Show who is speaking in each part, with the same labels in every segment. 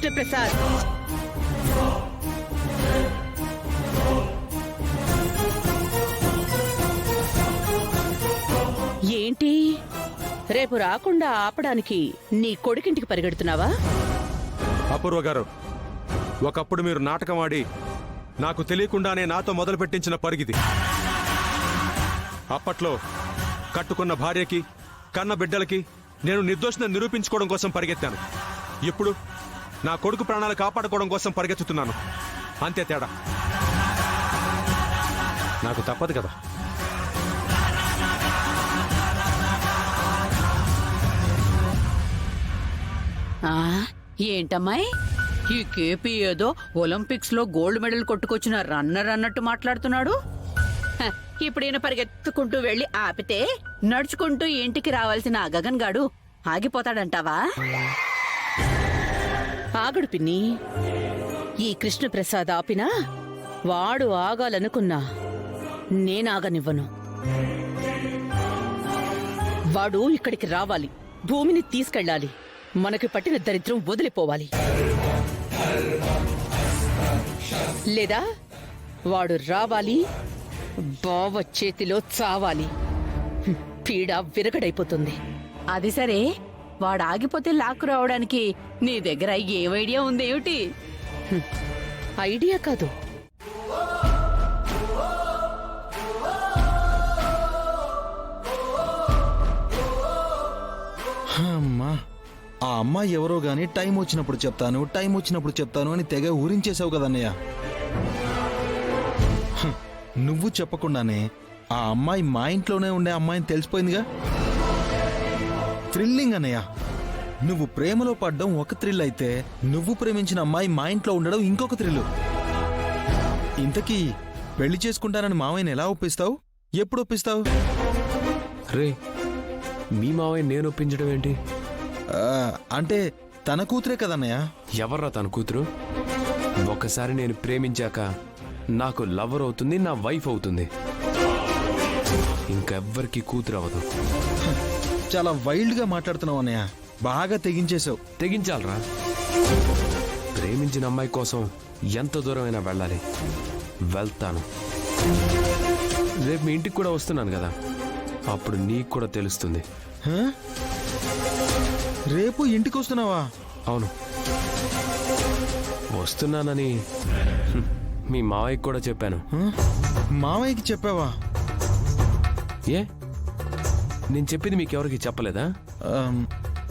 Speaker 1: కృష్ణప్రసాద్. ఏంటి రేపు రాకుండా ఆపడానికి నీ కొడుకింటికి పరిగెడుతున్నావా?
Speaker 2: అపూర్వ గారు, ఒకప్పుడు మీరు నాటకం ఆడి నాకు తెలియకుండానే నాతో మొదలు పెట్టించిన పరిగిది. అప్పట్లో కట్టుకున్న భార్యకి కన్న బిడ్డలకి నేను నిర్దోషిని నిరూపించుకోవడం కోసం పరిగెత్తాను. ఇప్పుడు నా కొడుకు ప్రాణాలు కాపాడుకోవడం కోసం పరిగెత్తుతున్నాను. అంతే తేడా. నాకు తప్పదు కదా.
Speaker 1: ఏంటమ్మాయి, ఈ కేపీ ఏదో ఒలింపిక్స్ లో గోల్డ్ మెడల్ కొట్టుకొచ్చిన రన్నర్ అన్నట్టు మాట్లాడుతున్నాడు. ఇప్పుడు ఈయన పరిగెత్తుకుంటూ వెళ్లి ఆపితే నడుచుకుంటూ ఇంటికి రావాల్సిన ఆ గగన్ గాడు ఆగిపోతాడంటావా? ఆగడు పిన్ని. ఈ కృష్ణప్రసాద్ ఆపినా వాడు ఆగాలనుకున్నా నేనాగనివ్వను. వాడు ఇక్కడికి రావాలి, భూమిని తీసుకెళ్ళాలి, మనకి పట్టిన దరిద్రం వదిలిపోవాలి. లేదా వాడు రావాలి, బావ చేతిలో చావాలి. పీడ విరగడైపోతుంది. అది సరే, వాడు ఆగిపోతే లాక్కు రావడానికి నీ దగ్గర ఏం ఐడియా ఉందేమిటి? ఐడియా కాదు,
Speaker 3: అమ్మా, ఆ అమ్మాయి ఎవరో గాని టైం వచ్చినప్పుడు చెప్తాను అని తెగ ఊరించేసావు కదన్నయ్య. నువ్వు చెప్పకుండానే ఆ అమ్మాయి మా ఇంట్లోనే ఉండే అమ్మాయిని తెలిసిపోయిందిగా. థ్రిల్లింగ్ అన్నయ్య. నువ్వు ప్రేమలో పడ్డం ఒక థ్రిల్ అయితే, నువ్వు ప్రేమించిన అమ్మాయి మా ఇంట్లో ఉండడం ఇంకొక థ్రిల్. ఇంతకీ పెళ్లి చేసుకుంటానని మావయ్యని ఎలా ఒప్పిస్తావు? ఎప్పుడు ఒప్పిస్తావు?
Speaker 4: రే, మీ మావయ్య నేను ఒప్పించడం ఏంటి?
Speaker 3: అంటే తన కూతురే కదన్నయ్య.
Speaker 4: ఎవర్రా తన కూతురు? ఒకసారి నేను ప్రేమించాక నాకు లవర్ అవుతుంది, నా వైఫ్ అవుతుంది. ఇంకెవ్వరికి కూతురు అవ్వదు.
Speaker 3: చాలా వైల్డ్ గా మాట్లాడుతున్నావు అన్నయ్య. బాగా తెగించేశావు.
Speaker 4: తెగించాలరా. ప్రేమించిన అమ్మాయి కోసం ఎంత దూరమైనా వెళ్ళాలి. వెళ్తాను. రేపు మీ ఇంటికి కూడా వస్తున్నాను కదా, అప్పుడు నీకు కూడా తెలుస్తుంది.
Speaker 3: రేపు ఇంటికి వస్తున్నావా?
Speaker 4: అవును, వస్తున్నానని మీ మావయ్యకి కూడా చెప్పాను.
Speaker 3: మావయ్యకి చెప్పావా?
Speaker 4: ఏ, నేను చెప్పింది మీకెవరికి చెప్పలేదా?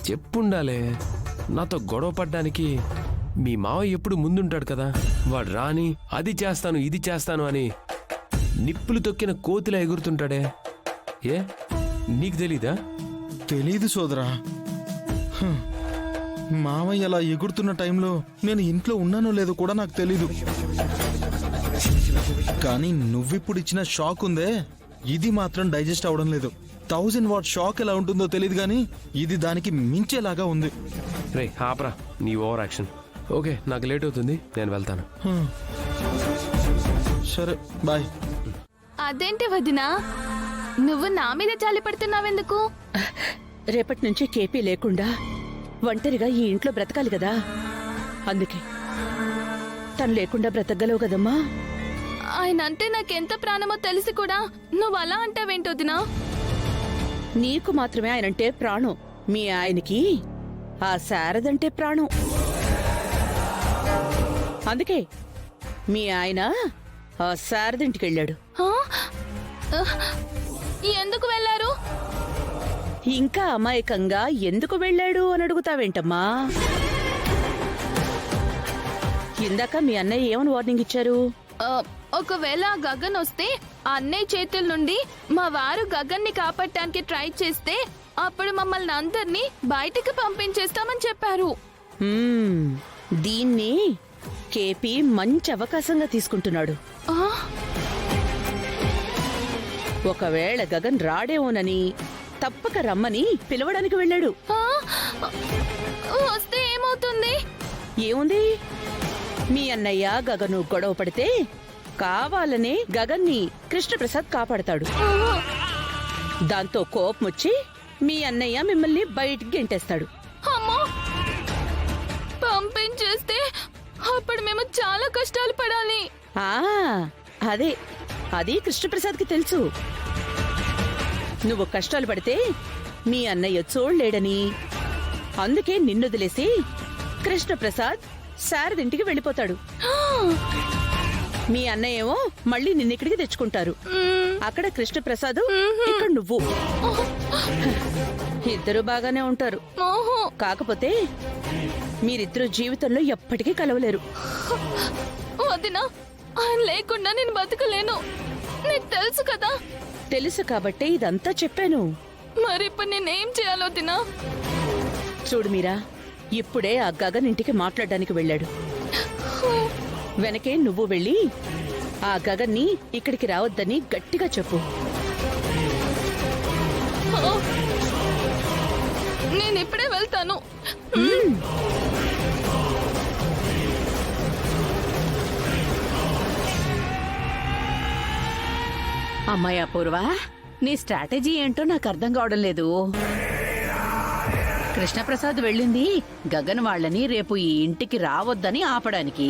Speaker 4: చెప్పుండాలే. నాతో గొడవ పడ్డానికి మీ మావయ్య ఎప్పుడు ముందుంటాడు కదా. వాడు రాని అది చేస్తాను ఇది చేస్తాను అని నిప్పులు తొక్కిన కోతిలా ఎగురుతుంటాడే. ఏ, నీకు తెలీదా?
Speaker 3: తెలీదు సోదరా. మావయ్య అలా ఎగురుతున్న టైంలో నేను ఇంట్లో ఉన్నానో లేదో కూడా నాకు తెలీదు. కానీ నువ్విప్పుడు ఇచ్చిన షాక్ ఉందే, ఇది మాత్రం డైజెస్ట్ అవడం లేదు. 1000 వాట్ షాక్ ఎలా ఉంటుందో తెలియదు, కానీ ఇది దానికి మించేలాగా ఉంది.
Speaker 4: రే ఆపరా నీ ఓవర్ యాక్షన్. ఓకే, నాకు లేట్ అవుతుంది, నేను వెళ్తాను.
Speaker 3: సరే, బాయ్.
Speaker 5: అదేంటి వదినా, నువ్వు నా మీద జాలి పడుతున్నావెందుకు?
Speaker 1: రేపటి నుంచి కేపీ లేకుండా ఒంటరిగా ఈ ఇంట్లో బ్రతకాలి కదా, అందుకే. తను లేకుండా బ్రతకగలవు కదమ్మా.
Speaker 5: ఆయన అంటే నాకెంత ప్రాణమో తెలిసి కూడా నువ్వు అలా అంటావేంటొదినా?
Speaker 1: నీకు మాత్రమే ఆయనంటే ప్రాణం, మీ ఆయనకి ఆ శారదంటే ప్రాణం. అందుకే మీ ఆయన ఆ శారదింటికి వెళ్ళాడు.
Speaker 5: ఎందుకు వెళ్ళారు?
Speaker 1: ఇంకా అమాయకంగా ఎందుకు వెళ్ళాడు అని అడుగుతావేంటమ్మా? ఇందాక మీ అన్నయ్య ఏమని వార్నింగ్ ఇచ్చారు?
Speaker 5: ఒకవేళ గగన్ వస్తే అన్నయ్య చేతుల నుండి మా వారు గగన్ని కాపాడటానికి ట్రై చేస్తే అప్పుడు మమ్మల్ని అందరినీ బయటికి పంపించేస్తామని చెప్పారు.
Speaker 1: దీన్ని కేపీ మంచి అవకాశంగా తీసుకుంటున్నాడు. ఒకవేళ గగన్ రాడేమోనని తప్పక రమ్మని పిలవడానికి వెళ్ళాడు.
Speaker 5: వస్తే ఏమవుతుంది?
Speaker 1: ఏముంది, మీ అన్నయ్య గగను గొడవ పడితే కావాలనే గగన్ని కృష్ణప్రసాద్ కాపాడతాడు. దాంతో కోపం వచ్చి మీ అన్నయ్య మిమ్మల్ని బయటికి గెంటేస్తాడు.
Speaker 5: అమ్మో, పంపించ చేస్తే అప్పుడు మేము చాలా కష్టాలు పడాలి.
Speaker 1: ఆ అదే అది కృష్ణప్రసాద్కి తెలుసు. నువ్వు కష్టాలు పడితే మీ అన్నయ్య చూడలేడని, అందుకే నిన్నొదిలేసి కృష్ణప్రసాద్ శారదింటికి వెళ్ళిపోతాడు. మీ అన్నయ్య ఏమో మళ్ళీ నిన్నిక్కడికి తెచ్చుకుంటారు. అక్కడ కృష్ణప్రసాద్, ఇక్కడ నువ్వు. ఇద్దరు బాగానే ఉంటారు.
Speaker 5: ఓహో,
Speaker 1: కాకపోతే మీరిద్దరూ జీవితంలో ఎప్పటికీ కలవలేరు.
Speaker 5: వదినా, ఆయన లేకుండా నేను బతకలేను. నీకు తెలుసు కదా.
Speaker 1: తెలుసు కాబట్టే ఇదంతా చెప్పాను.
Speaker 5: మరి ఇప్పుడు నేనేం చేయాలో వదినా?
Speaker 1: చూడు మీరా, ఇప్పుడే ఆ గగన్ ఇంటికి మాట్లాడడానికి వెళ్ళాడు. వెనకే నువ్వు వెళ్ళి ఆ గగన్ని ఇక్కడికి రావద్దని గట్టిగా చెప్పు.
Speaker 5: నేను ఇప్పుడే వెళ్తాను.
Speaker 1: అమ్మాయి అపూర్వ, నీ స్ట్రాటజీ ఏంటో నాకు అర్థం కావడం లేదు. కృష్ణప్రసాద్ వెళ్ళింది గగన్ వాళ్ళని రేపు ఈ ఇంటికి రావద్దని ఆపడానికి.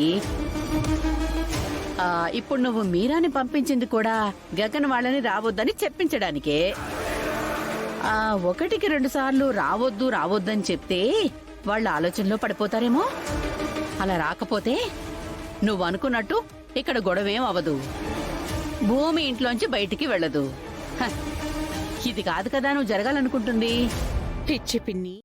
Speaker 1: ఇప్పుడు నువ్వు మీరాని పంపించింది కూడా గగన్ వాళ్ళని రావద్దని చెప్పించడానికే. ఒకటికి 2 సార్లు రావద్దు రావద్దని చెప్తే వాళ్ళ ఆలోచనలో పడిపోతారేమో. అలా రాకపోతే నువ్వు అనుకున్నట్టు ఇక్కడ గొడవేం అవదు. భూమి ఇంట్లోంచి బయటికి వెళ్ళదు. హ, ఇది కాదు కదా నువ్వు జరగాలనుకుంటుంది. పిచ్చి పిన్ని.